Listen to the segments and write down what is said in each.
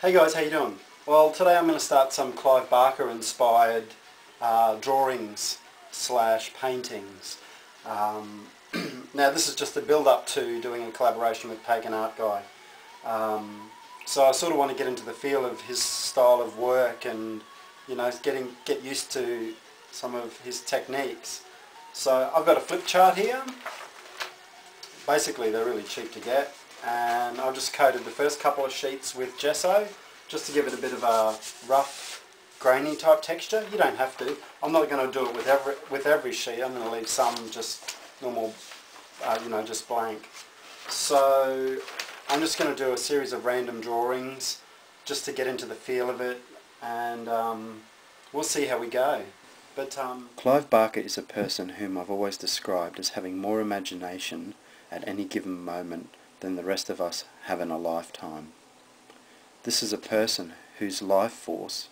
Hey guys, how you doing? Well, today I'm going to start some Clive Barker inspired drawings slash paintings. Now this is just a build up to doing a collaboration with Paganartguy. So I sort of want to get into the feel of his style of work and, you know, get used to some of his techniques. So I've got a flip chart here. Basically they're really cheap to get, and I've just coated the first couple of sheets with gesso just to give it a bit of a rough, grainy type texture. You don't have to. I'm not going to do it with every sheet. I'm going to leave some just normal, you know, just blank. So I'm just going to do a series of random drawings just to get into the feel of it, and we'll see how we go. But Clive Barker is a person whom I've always described as having more imagination at any given moment than the rest of us have in a lifetime. This is a person whose life force,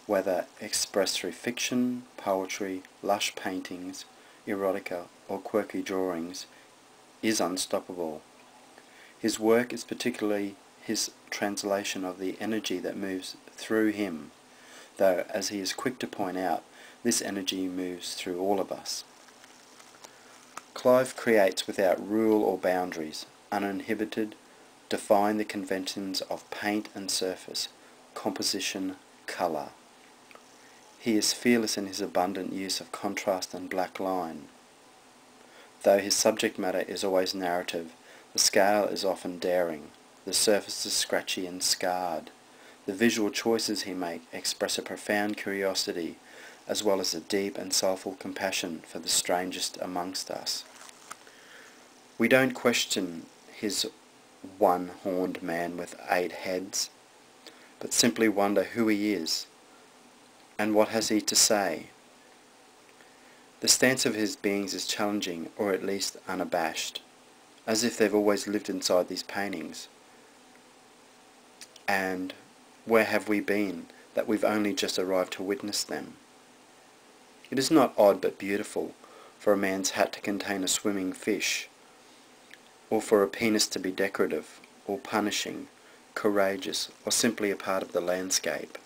whether expressed through fiction, poetry, lush paintings, erotica or quirky drawings, is unstoppable. His work is particularly his translation of the energy that moves through him, though, as he is quick to point out, this energy moves through all of us. Clive creates without rule or boundaries, uninhibited, defying the conventions of paint and surface, composition, colour. He is fearless in his abundant use of contrast and black line. Though his subject matter is always narrative, the scale is often daring, the surface is scratchy and scarred. The visual choices he makes express a profound curiosity, as well as a deep and soulful compassion for the strangest amongst us. We don't question his one-horned man with 8 heads, but simply wonder who he is, and what has he to say. The stance of his beings is challenging, or at least unabashed, as if they've always lived inside these paintings. And where have we been, that we've only just arrived to witness them? It is not odd but beautiful for a man's hat to contain a swimming fish, or for a penis to be decorative, or punishing, courageous, or simply a part of the landscape.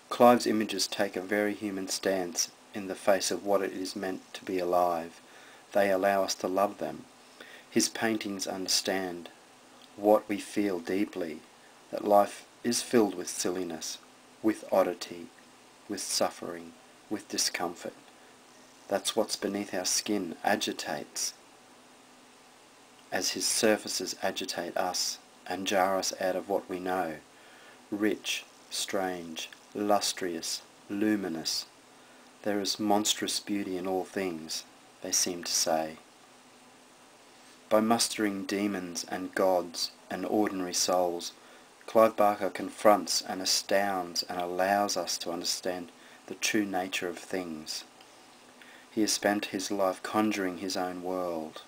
Clive's images take a very human stance in the face of what it is meant to be alive. They allow us to love them. His paintings understand what we feel deeply, that life is filled with silliness, with oddity, with suffering, with discomfort. That's what's beneath our skin agitates, as his surfaces agitate us and jar us out of what we know. Rich, strange, lustrous, luminous. There is monstrous beauty in all things, they seem to say. By mustering demons and gods and ordinary souls, Clive Barker confronts and astounds and allows us to understand the true nature of things. He has spent his life conjuring his own world,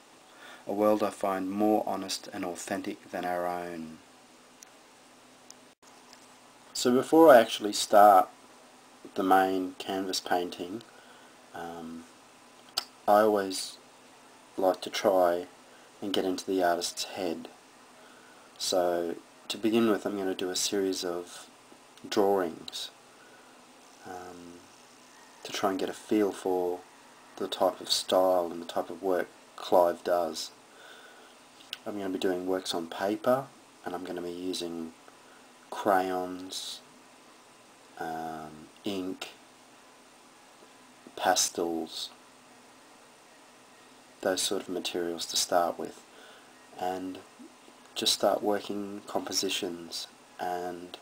a world I find more honest and authentic than our own. So before I actually start the main canvas painting, I always like to try and get into the artist's head. So to begin with, I'm going to do a series of drawings to try and get a feel for the type of style and the type of work Clive does. I'm going to be doing works on paper, and I'm going to be using crayons, ink, pastels, those sort of materials to start with, and just start working compositions and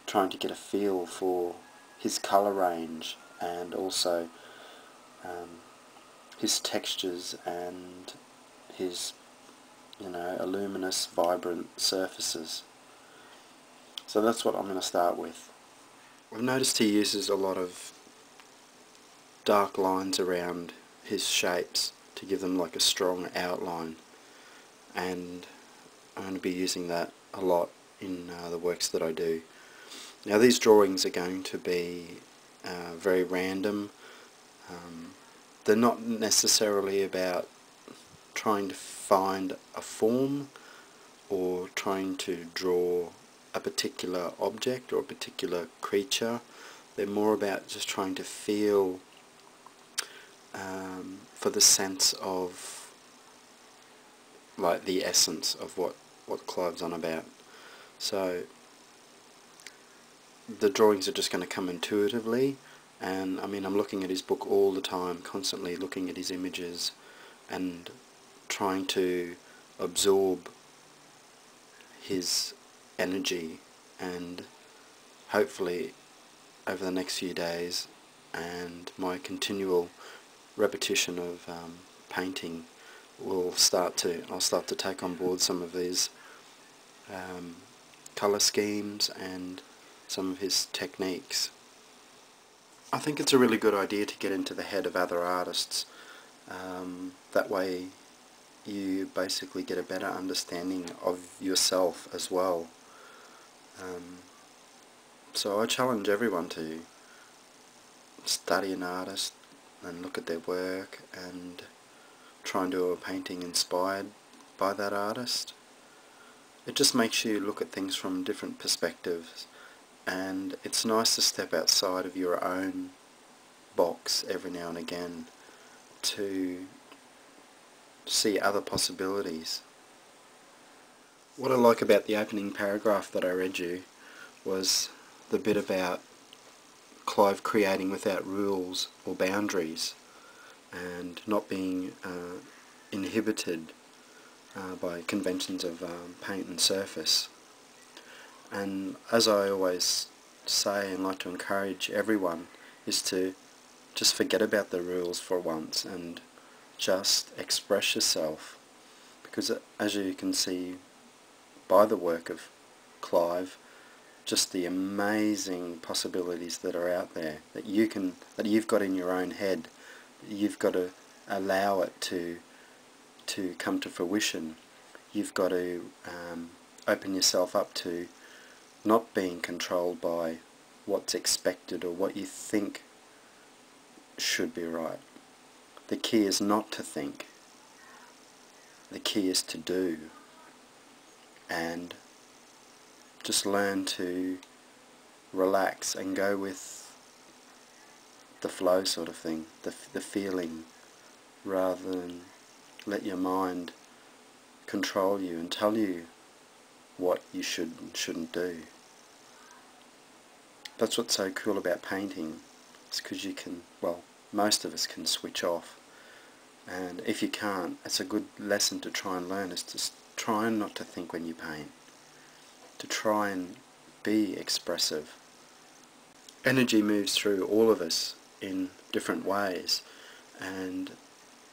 trying to get a feel for his colour range and also his textures and his, you know, luminous, vibrant surfaces. So that's what I'm going to start with. I've noticed he uses a lot of dark lines around his shapes to give them like a strong outline, and I'm going to be using that a lot in the works that I do. Now these drawings are going to be very random. They're not necessarily about trying to find a form or trying to draw a particular object or a particular creature. They're more about just trying to feel for the sense of, like, the essence of what Clive's on about. So the drawings are just going to come intuitively, and I mean, I'm looking at his book all the time, constantly looking at his images and trying to absorb his energy, and hopefully over the next few days and my continual repetition of painting I'll start to take on board some of these colour schemes and some of his techniques. I think it's a really good idea to get into the head of other artists. That way you basically get a better understanding of yourself as well. So I challenge everyone to study an artist and look at their work and try and do a painting inspired by that artist. It just makes you look at things from different perspectives, and it's nice to step outside of your own box every now and again to see other possibilities. What I like about the opening paragraph that I read you was the bit about Clive creating without rules or boundaries and not being inhibited by conventions of paint and surface. And as I always say and like to encourage everyone, is to just forget about the rules for once and just express yourself, because as you can see by the work of Clive, just the amazing possibilities that are out there that you've got in your own head. You've got to allow it to come to fruition. You've got to open yourself up to not being controlled by what's expected or what you think should be right. The key is not to think. The key is to do. And just learn to relax and go with the flow sort of thing, the feeling, rather than let your mind control you and tell you what you should and shouldn't do. That's what's so cool about painting, is because you can, well, most of us can switch off, and if you can't, it's a good lesson to try and learn, is to try and not to think when you paint, to try and be expressive. Energy moves through all of us in different ways, and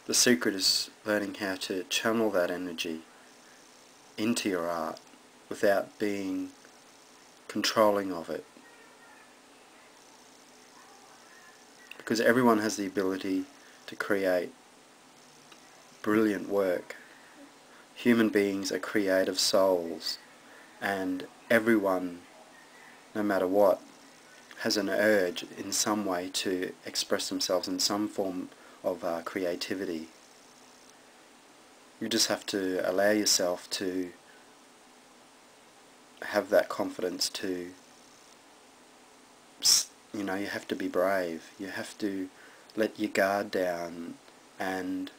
the secret is learning how to channel that energy into your art without being controlling of it. Because everyone has the ability to create brilliant work. Human beings are creative souls, and everyone, no matter what, has an urge in some way to express themselves in some form of creativity. You just have to allow yourself to have that confidence to, you know, you have to be brave. You have to let your guard down and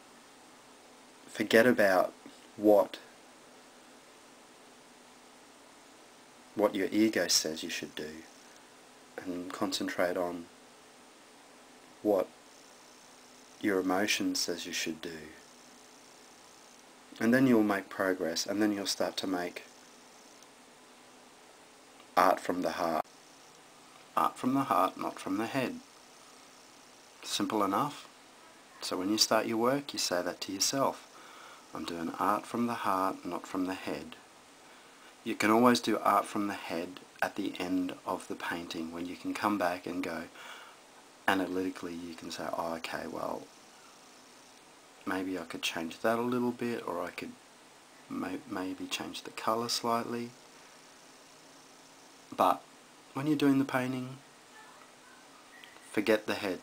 forget about what your ego says you should do, and concentrate on what your emotion says you should do. And then you'll make progress, and then you'll start to make art from the heart. Art from the heart, not from the head. Simple enough. So when you start your work, you say that to yourself. I'm doing art from the heart, not from the head. You can always do art from the head at the end of the painting, when you can come back and go analytically, you can say, oh, okay, well, maybe I could change that a little bit, or I could maybe change the colour slightly. But when you're doing the painting, forget the head.